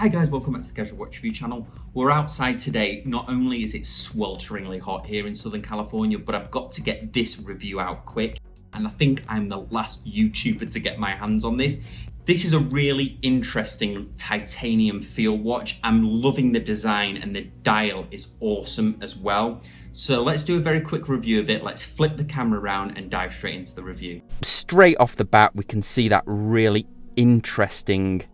Hi guys, welcome back to the Casual Watch Review channel. We're outside today. Not only is it swelteringly hot here in Southern California, but I've got to get this review out quick. And I think I'm the last YouTuber to get my hands on this. This is a really interesting titanium field watch. I'm loving the design and the dial is awesome as well. So let's do a very quick review of it. Let's flip the camera around and dive straight into the review. Straight off the bat, we can see that really interesting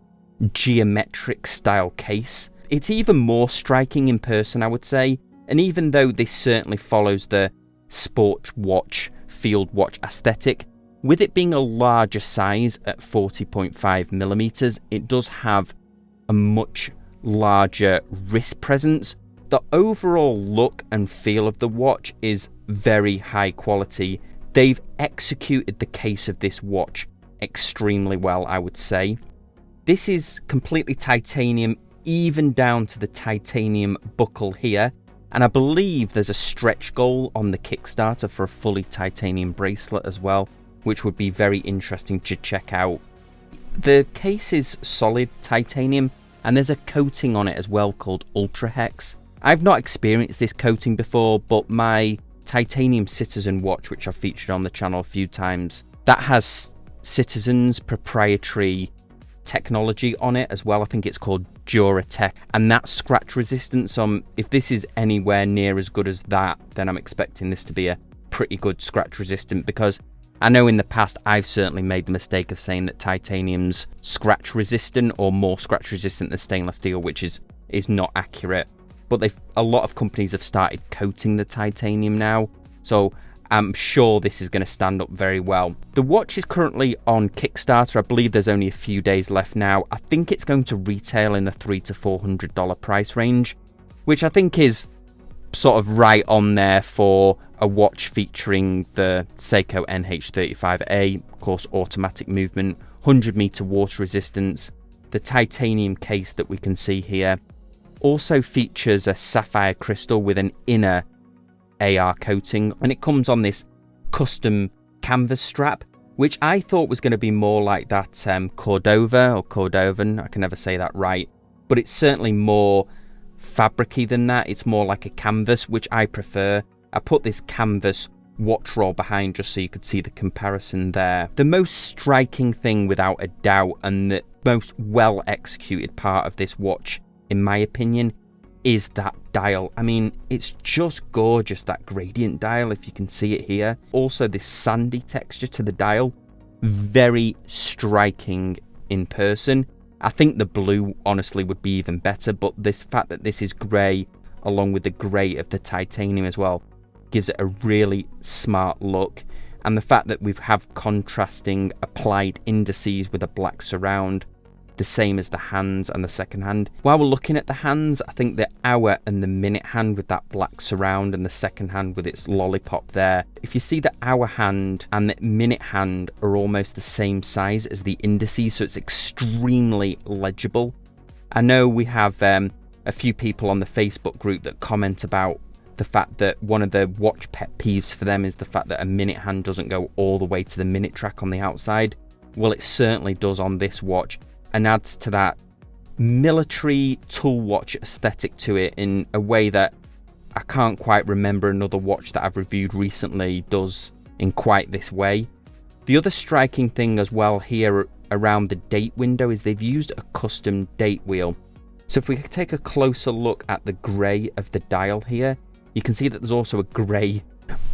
geometric style case. It's even more striking in person, I would say. And even though this certainly follows the sport watch, field watch aesthetic, with it being a larger size at 40.5mm, it does have a much larger wrist presence. The overall look and feel of the watch is very high quality. They've executed the case of this watch extremely well, I would say. This is completely titanium, even down to the titanium buckle here. And I believe there's a stretch goal on the Kickstarter for a fully titanium bracelet as well, which would be very interesting to check out. The case is solid titanium, and there's a coating on it as well called ULTRAHex. I've not experienced this coating before, but my titanium Citizen watch, which I've featured on the channel a few times, that has Citizen's proprietary technology on it as well. I think it's called Duratech, and that scratch resistance, if this is anywhere near as good as that, then I'm expecting this to be a pretty good scratch resistant, because I know in the past I've certainly made the mistake of saying that titanium's scratch resistant or more scratch resistant than stainless steel, which is not accurate. But a lot of companies have started coating the titanium now, so I'm sure this is going to stand up very well. The watch is currently on Kickstarter. I believe there's only a few days left now. I think it's going to retail in the $300 to $400 price range, which I think is sort of right on there for a watch featuring the Seiko NH35A, of course automatic movement, 100-meter water resistance. The titanium case that we can see here also features a sapphire crystal with an inner AR coating, and it comes on this custom canvas strap, which I thought was going to be more like that Cordova or Cordovan, I can never say that right, but it's certainly more fabric-y than that. It's more like a canvas, which I prefer. I put this canvas watch roll behind just so you could see the comparison there. The most striking thing without a doubt, and the most well executed part of this watch in my opinion, is that dial. I mean, it's just gorgeous, that gradient dial, if you can see it here. Also this sandy texture to the dial, very striking in person. I think the blue honestly would be even better, but this fact that this is grey along with the grey of the titanium as well gives it a really smart look. And the fact that we have contrasting applied indices with a black surround, the same as the hands and the second hand. While we're looking at the hands, I think the hour and the minute hand with that black surround and the second hand with its lollipop there, if you see the hour hand and the minute hand are almost the same size as the indices, so it's extremely legible. I know we have a few people on the Facebook group that comment about the fact that one of the watch pet peeves for them is the fact that a minute hand doesn't go all the way to the minute track on the outside. Well, it certainly does on this watch, and adds to that military tool watch aesthetic to it in a way that I can't quite remember another watch that I've reviewed recently does in quite this way. The other striking thing as well here around the date window is they've used a custom date wheel. So if we take a closer look at the grey of the dial here, you can see that there's also a grey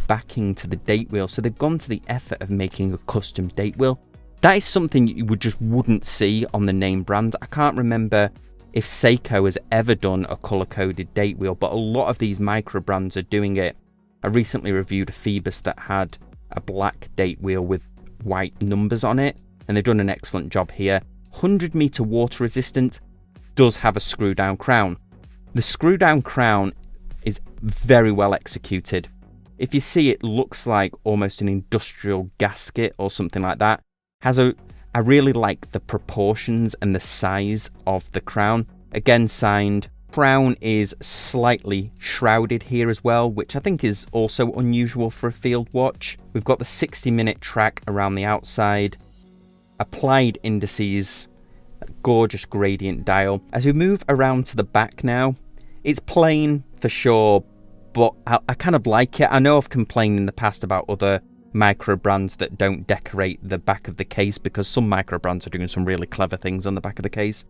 backing to the date wheel. So they've gone to the effort of making a custom date wheel. That is something you wouldn't see on the name brand. I can't remember if Seiko has ever done a color-coded date wheel, but a lot of these micro brands are doing it. I recently reviewed a Phoebus that had a black date wheel with white numbers on it, and they've done an excellent job here. 100-meter water resistant, does have a screw-down crown. The screw-down crown is very well executed. If you see, it looks like almost an industrial gasket or something like that. I really like the proportions and the size of the crown. Again, signed. Crown is slightly shrouded here as well, which I think is also unusual for a field watch. We've got the 60-minute track around the outside. Applied indices Gorgeous gradient dial. As we move around to the back now, it's plain for sure, but I kind of like it. I know I've complained in the past about other micro brands that don't decorate the back of the case, because some micro brands are doing some really clever things on the back of the case.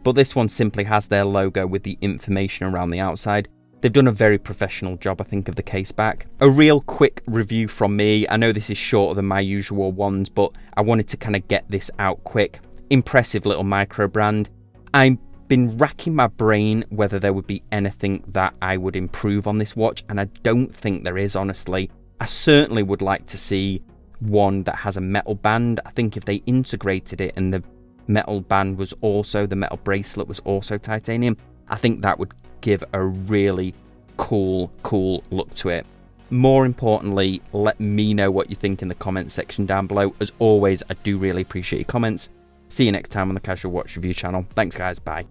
But this one simply has their logo with the information around the outside. They've done a very professional job, I think, of the case back. A real quick review from me. I know this is shorter than my usual ones, but I wanted to kind of get this out quick. Impressive little micro brand. I've been racking my brain whether there would be anything that I would improve on this watch, and I don't think there is, honestly. I certainly would like to see one that has a metal band. I think if they integrated it and the metal band was also, the metal bracelet was also titanium, I think that would give a really cool look to it. More importantly, let me know what you think in the comments section down below. As always, I do really appreciate your comments. See you next time on the Casual Watch Review channel. Thanks guys, bye.